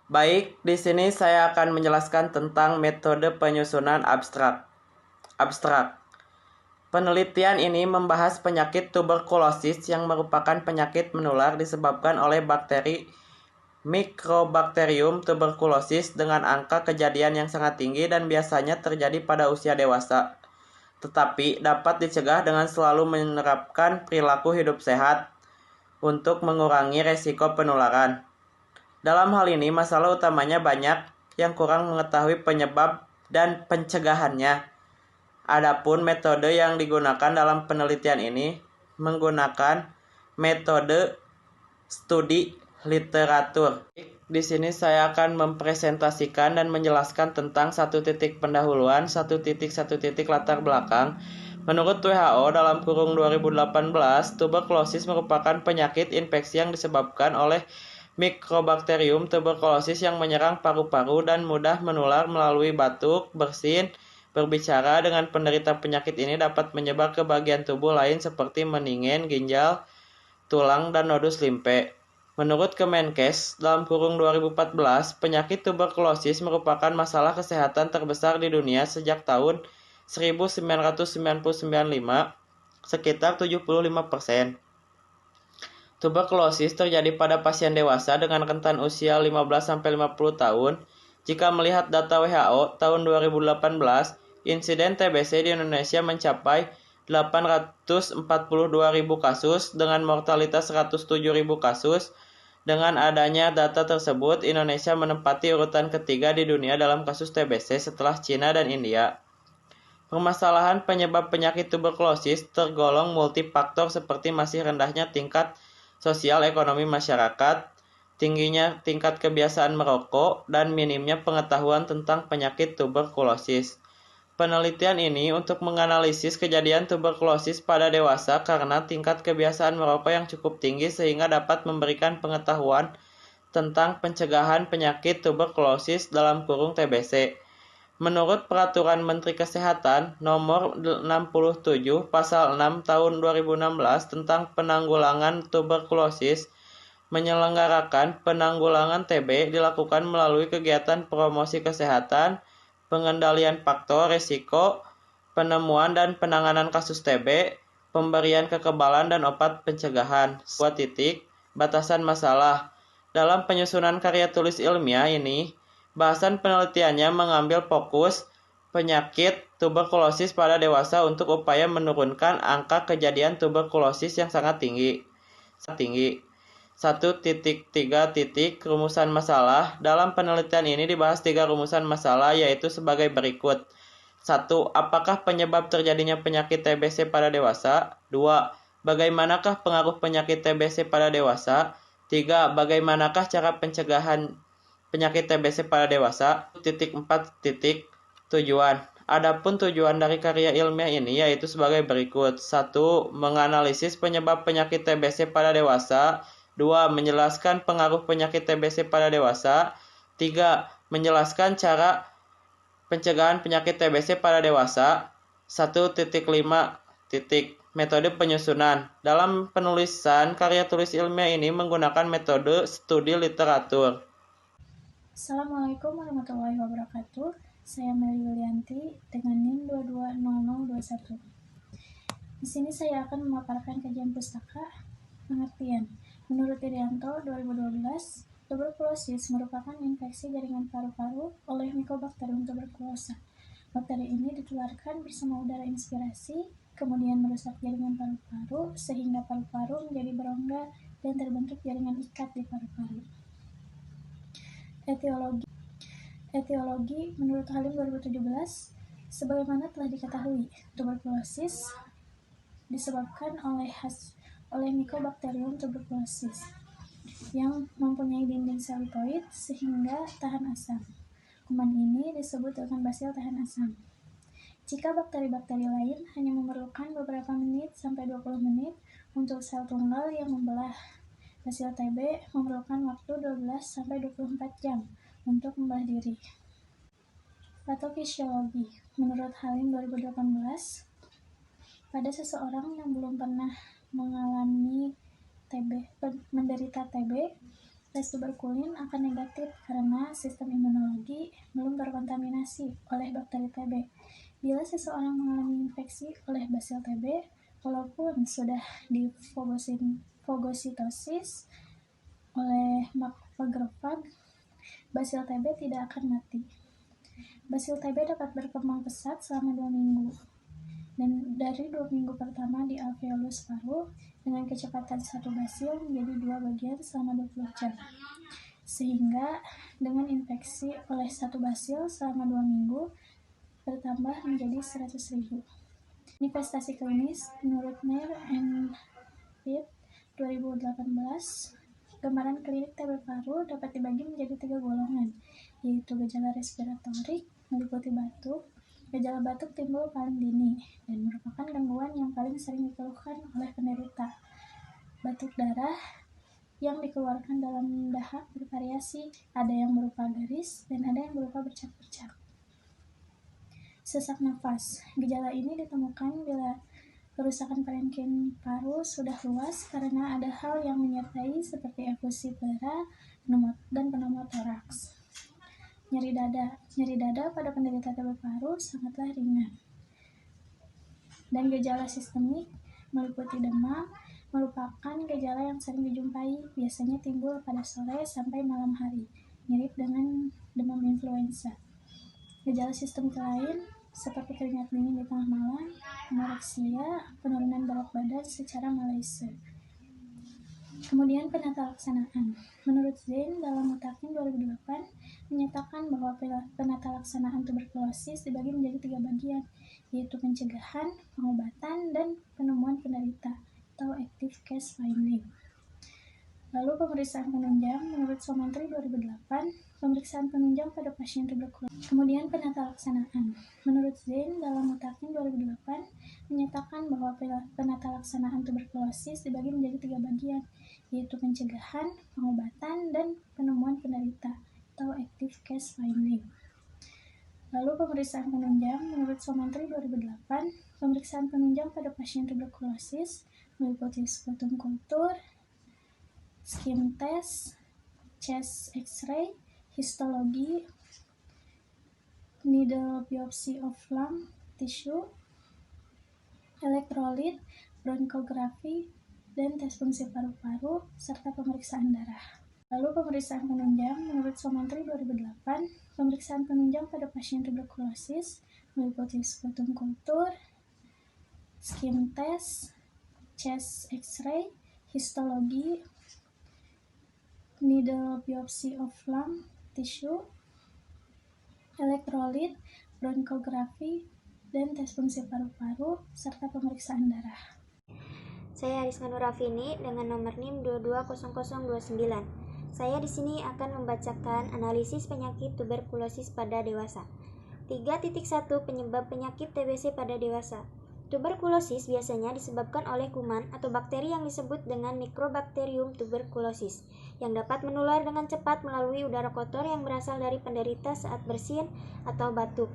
Baik, di sini saya akan menjelaskan tentang metode penyusunan abstrak. Penelitian ini membahas penyakit tuberkulosis yang merupakan penyakit menular disebabkan oleh bakteri Mycobacterium tuberculosis dengan angka kejadian yang sangat tinggi dan biasanya terjadi pada usia dewasa. Tetapi dapat dicegah dengan selalu menerapkan perilaku hidup sehat untuk mengurangi resiko penularan. Dalam hal ini, masalah utamanya banyak yang kurang mengetahui penyebab dan pencegahannya. Adapun metode yang digunakan dalam penelitian ini menggunakan metode studi literatur. Di sini saya akan mempresentasikan dan menjelaskan tentang satu titik pendahuluan, satu titik latar belakang. Menurut WHO dalam kurung 2018, tuberkulosis merupakan penyakit infeksi yang disebabkan oleh Mycobacterium tuberculosis yang menyerang paru-paru dan mudah menular melalui batuk, bersin, berbicara dengan penderita penyakit ini dapat menyebar ke bagian tubuh lain seperti mendingin, ginjal, tulang, dan nodus limfe. Menurut Kemenkes, dalam kurung 2014, penyakit tuberkulosis merupakan masalah kesehatan terbesar di dunia sejak tahun 1995, sekitar 75%. Tuberkulosis terjadi pada pasien dewasa dengan rentan usia 15-50 tahun. Jika melihat data WHO tahun 2018, insiden TBC di Indonesia mencapai 842.000 kasus dengan mortalitas 107.000 kasus. Dengan adanya data tersebut, Indonesia menempati urutan ketiga di dunia dalam kasus TBC setelah Cina dan India. Permasalahan penyebab penyakit tuberkulosis tergolong multifaktor seperti masih rendahnya tingkat sosial ekonomi masyarakat, tingginya tingkat kebiasaan merokok, dan minimnya pengetahuan tentang penyakit tuberkulosis. Penelitian ini untuk menganalisis kejadian tuberkulosis pada dewasa karena tingkat kebiasaan merokok yang cukup tinggi sehingga dapat memberikan pengetahuan tentang pencegahan penyakit tuberkulosis dalam kurung TBC. Menurut Peraturan Menteri Kesehatan Nomor 67 Pasal 6 Tahun 2016 tentang penanggulangan tuberkulosis, menyelenggarakan penanggulangan TB dilakukan melalui kegiatan promosi kesehatan, pengendalian faktor risiko, penemuan dan penanganan kasus TB, pemberian kekebalan dan obat pencegahan. 2. Batasan masalah. Dalam penyusunan karya tulis ilmiah ini, bahasan penelitiannya mengambil fokus penyakit tuberkulosis pada dewasa untuk upaya menurunkan angka kejadian tuberkulosis yang sangat tinggi. 1.3. Rumusan masalah. Dalam penelitian ini dibahas 3 rumusan masalah, yaitu sebagai berikut. 1. Apakah penyebab terjadinya penyakit TBC pada dewasa? 2. Bagaimanakah pengaruh penyakit TBC pada dewasa? 3. Bagaimanakah cara pencegahan penyakit TBC pada dewasa? 4. Tujuan. Adapun tujuan dari karya ilmiah ini yaitu sebagai berikut. 1. Menganalisis penyebab penyakit TBC pada dewasa. 2. Menjelaskan pengaruh penyakit TBC pada dewasa. 3. Menjelaskan cara pencegahan penyakit TBC pada dewasa. 1.5. Metode penyusunan. Dalam penulisan karya tulis ilmiah ini menggunakan metode studi literatur. Assalamualaikum warahmatullahi wabarakatuh. Saya Meli Yulianti dengan NIM 220021. Di sini saya akan memaparkan kajian pustaka pengertian. Menurut Irianto 2012, tuberkulosis merupakan infeksi jaringan paru-paru oleh Mycobacterium tuberculosa. Bakteri ini ditularkan bersama udara inspirasi, kemudian merusak jaringan paru-paru sehingga paru-paru menjadi berongga dan terbentuk jaringan ikat di paru-paru. Etiologi menurut Halim 2017, sebagaimana telah diketahui, tuberkulosis disebabkan oleh Mycobacterium tuberculosis yang mempunyai dinding sel lipoid sehingga tahan asam. Kuman ini disebut dengan basil tahan asam. Jika bakteri-bakteri lain hanya memerlukan beberapa menit sampai 20 menit untuk sel tunggal yang membelah, basil TB memerlukan waktu 12 sampai 24 jam untuk membelah diri. Patofisiologi. Menurut Halim 2018, pada seseorang yang belum pernah menderita TB, tes tuberkulin akan negatif karena sistem imunologi belum terkontaminasi oleh bakteri TB. Bila seseorang mengalami infeksi oleh basil TB, walaupun sudah difagositosis oleh makrofag, basil TB tidak akan mati. Basil TB dapat berkembang pesat selama 2 minggu. Dan dari 2 minggu pertama di alveolus paru dengan kecepatan satu basil menjadi 2 bagian selama 20 jam. Sehingga dengan infeksi oleh satu basil selama 2 minggu bertambah menjadi 100.000. Manifestasi klinis menurut Nair and Pitt 2018, gambaran klinik TB paru dapat dibagi menjadi 3 golongan, yaitu gejala respiratorik meliputi batuk. Gejala batuk timbul paling dini dan merupakan gangguan yang paling sering dikeluhkan oleh penderita. Batuk darah yang dikeluarkan dalam dahak bervariasi, ada yang berupa garis dan ada yang berupa bercak-bercak. Sesak nafas. Gejala ini ditemukan bila kerusakan parenkim paru sudah luas karena ada hal yang menyertai seperti efusi pleura dan pneumotoraks. Nyeri dada. Nyeri dada pada penderita TB paru sangatlah ringan. Dan gejala sistemik meliputi demam, merupakan gejala yang sering dijumpai, biasanya timbul pada sore sampai malam hari, mirip dengan demam influenza. Gejala sistemik lain seperti keringat dingin di tengah malam, anoreksia, penurunan berat badan secara malese. Kemudian penata laksanaan. Menurut Zain dalam Mutakin 2008 menyatakan bahwa penata laksanaan tuberkulosis dibagi menjadi 3 bagian, yaitu pencegahan, pengobatan, dan penemuan penderita atau active case finding. Lalu pemeriksaan penunjang. Menurut Somentri 2008, pemeriksaan penunjang pada pasien tuberkulosis. Kemudian penata laksanaan. Menurut Zain dalam Mutakin 2008 menyatakan bahwa penata laksanaan tuberkulosis dibagi menjadi 3 bagian, yaitu pencegahan, pengobatan, dan penemuan penderita atau active case finding. Lalu pemeriksaan penunjang. Menurut Somentri 2008, pemeriksaan penunjang pada pasien tuberkulosis meliputi sputum kultur, skin test, chest x-ray, histologi, needle biopsy of lung tissue, elektrolit, bronkografi, dan tes fungsi paru-paru, serta pemeriksaan darah. Lalu pemeriksaan penunjang. Menurut Somentri 2008, pemeriksaan penunjang pada pasien tuberkulosis meliputi sputum kultur, skin test, chest x-ray, histologi, needle biopsy of lung tissue, elektrolit, bronkografi, dan tes fungsi paru-paru, serta pemeriksaan darah. Saya Ariska Nurafini dengan nomor NIM 220029. Saya di sini akan membacakan analisis penyakit tuberkulosis pada dewasa. 3.1 Penyebab penyakit TBC pada dewasa. Tuberkulosis biasanya disebabkan oleh kuman atau bakteri yang disebut dengan Mycobacterium tuberculosis, yang dapat menular dengan cepat melalui udara kotor yang berasal dari penderita saat bersin atau batuk.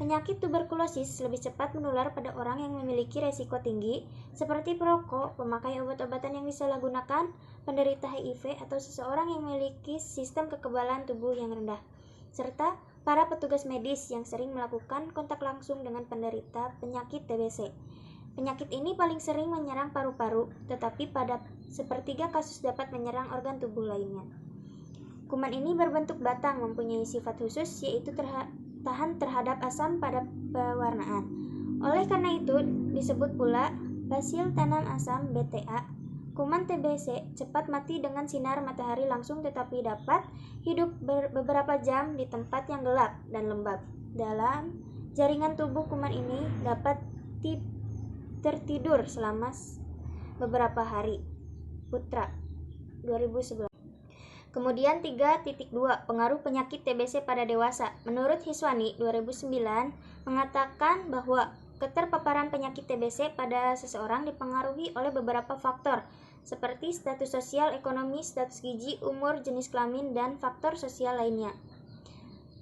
Penyakit tuberkulosis lebih cepat menular pada orang yang memiliki resiko tinggi, seperti perokok, pemakai obat-obatan yang disalahgunakan, penderita HIV, atau seseorang yang memiliki sistem kekebalan tubuh yang rendah, serta para petugas medis yang sering melakukan kontak langsung dengan penderita penyakit TBC. Penyakit ini paling sering menyerang paru-paru, tetapi pada sepertiga kasus dapat menyerang organ tubuh lainnya. Kuman ini berbentuk batang, mempunyai sifat khusus, yaitu tahan terhadap asam pada pewarnaan. Oleh karena itu, disebut pula basil tanam asam BTA. Kuman TBC cepat mati dengan sinar matahari langsung, tetapi dapat hidup beberapa jam di tempat yang gelap dan lembab. Dalam jaringan tubuh kuman ini dapat tertidur selama beberapa hari. Putra 2011. Kemudian 3.2 Pengaruh penyakit TBC pada dewasa. Menurut Hiswani 2009 mengatakan bahwa keterpaparan penyakit TBC pada seseorang dipengaruhi oleh beberapa faktor seperti status sosial, ekonomi, status gizi, umur, jenis kelamin, dan faktor sosial lainnya.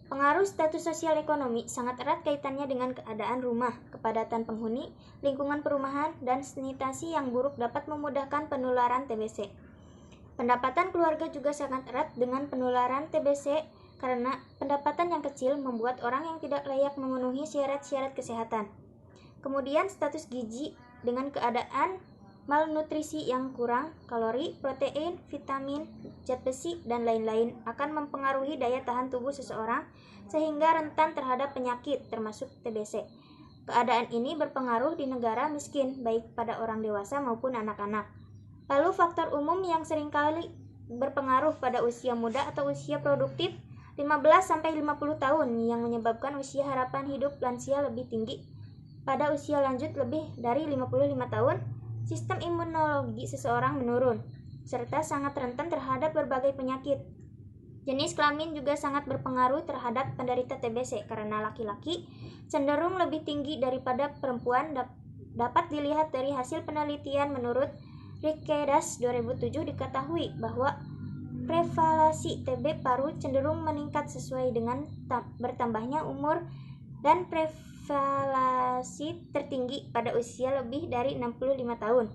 Pengaruh status sosial ekonomi sangat erat kaitannya dengan keadaan rumah, kepadatan penghuni, lingkungan perumahan, dan sanitasi yang buruk dapat memudahkan penularan TBC. Pendapatan keluarga juga sangat erat dengan penularan TBC karena pendapatan yang kecil membuat orang yang tidak layak memenuhi syarat-syarat kesehatan. Kemudian status gizi dengan keadaan malnutrisi yang kurang kalori, protein, vitamin, zat besi, dan lain-lain akan mempengaruhi daya tahan tubuh seseorang sehingga rentan terhadap penyakit termasuk TBC. Keadaan ini berpengaruh di negara miskin baik pada orang dewasa maupun anak-anak. Lalu faktor umum yang seringkali berpengaruh pada usia muda atau usia produktif 15-50 tahun yang menyebabkan usia harapan hidup lansia lebih tinggi. Pada usia lanjut lebih dari 55 tahun, sistem imunologi seseorang menurun, serta sangat rentan terhadap berbagai penyakit. Jenis kelamin juga sangat berpengaruh terhadap penderita TBC karena laki-laki cenderung lebih tinggi daripada perempuan dapat dilihat dari hasil penelitian menurut Rikedas 2007 diketahui bahwa prevalensi TB paru cenderung meningkat sesuai dengan bertambahnya umur dan prevalensi tertinggi pada usia lebih dari 65 tahun.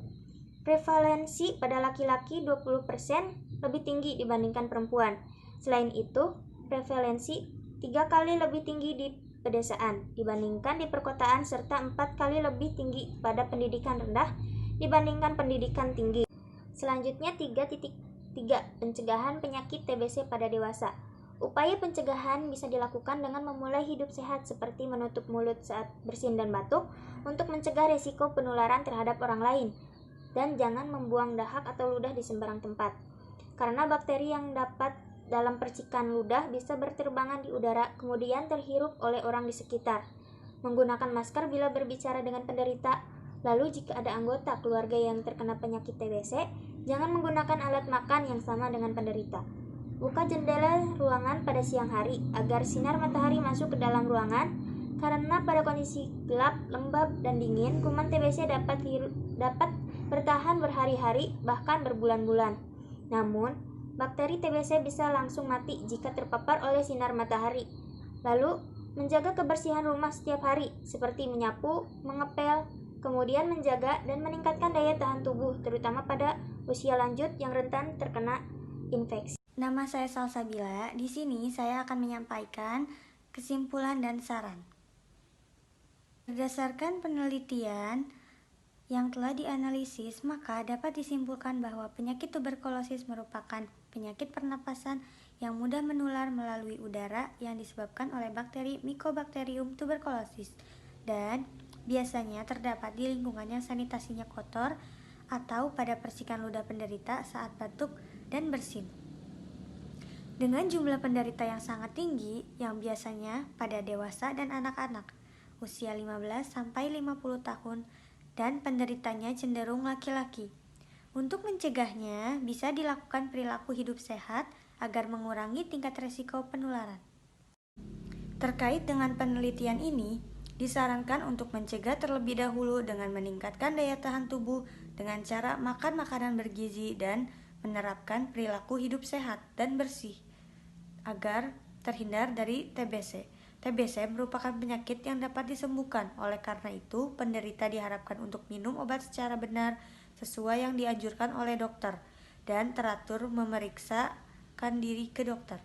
Prevalensi pada laki-laki 20% lebih tinggi dibandingkan perempuan. Selain itu, prevalensi 3 kali lebih tinggi di pedesaan dibandingkan di perkotaan serta 4 kali lebih tinggi pada pendidikan rendah dibandingkan pendidikan tinggi. Selanjutnya 3.3 pencegahan penyakit TBC pada dewasa. Upaya pencegahan bisa dilakukan dengan memulai hidup sehat seperti menutup mulut saat bersin dan batuk untuk mencegah resiko penularan terhadap orang lain, dan jangan membuang dahak atau ludah di sembarang tempat. Karena bakteri yang dapat dalam percikan ludah bisa berterbangan di udara kemudian terhirup oleh orang di sekitar. Menggunakan masker bila berbicara dengan penderita. Lalu jika ada anggota keluarga yang terkena penyakit TBC, jangan menggunakan alat makan yang sama dengan penderita. Buka jendela ruangan pada siang hari agar sinar matahari masuk ke dalam ruangan, karena pada kondisi gelap, lembab, dan dingin, kuman TBC dapat bertahan berhari-hari bahkan berbulan-bulan. Namun, bakteri TBC bisa langsung mati jika terpapar oleh sinar matahari. Lalu, menjaga kebersihan rumah setiap hari seperti menyapu, mengepel, kemudian menjaga dan meningkatkan daya tahan tubuh terutama pada usia lanjut yang rentan terkena infeksi. Nama saya Salsabila. Di sini saya akan menyampaikan kesimpulan dan saran. Berdasarkan penelitian yang telah dianalisis, maka dapat disimpulkan bahwa penyakit tuberkulosis merupakan penyakit pernapasan yang mudah menular melalui udara yang disebabkan oleh bakteri Mycobacterium tuberculosis dan biasanya terdapat di lingkungan yang sanitasinya kotor atau pada percikan ludah penderita saat batuk dan bersin. Dengan jumlah penderita yang sangat tinggi, yang biasanya pada dewasa dan anak-anak, usia 15-50 tahun, dan penderitanya cenderung laki-laki. Untuk mencegahnya, bisa dilakukan perilaku hidup sehat agar mengurangi tingkat resiko penularan. Terkait dengan penelitian ini, disarankan untuk mencegah terlebih dahulu dengan meningkatkan daya tahan tubuh dengan cara makan makanan bergizi dan menerapkan perilaku hidup sehat dan bersih agar terhindar dari TBC. TBC merupakan penyakit yang dapat disembuhkan, oleh karena itu penderita diharapkan untuk minum obat secara benar sesuai yang dianjurkan oleh dokter dan teratur memeriksakan diri ke dokter.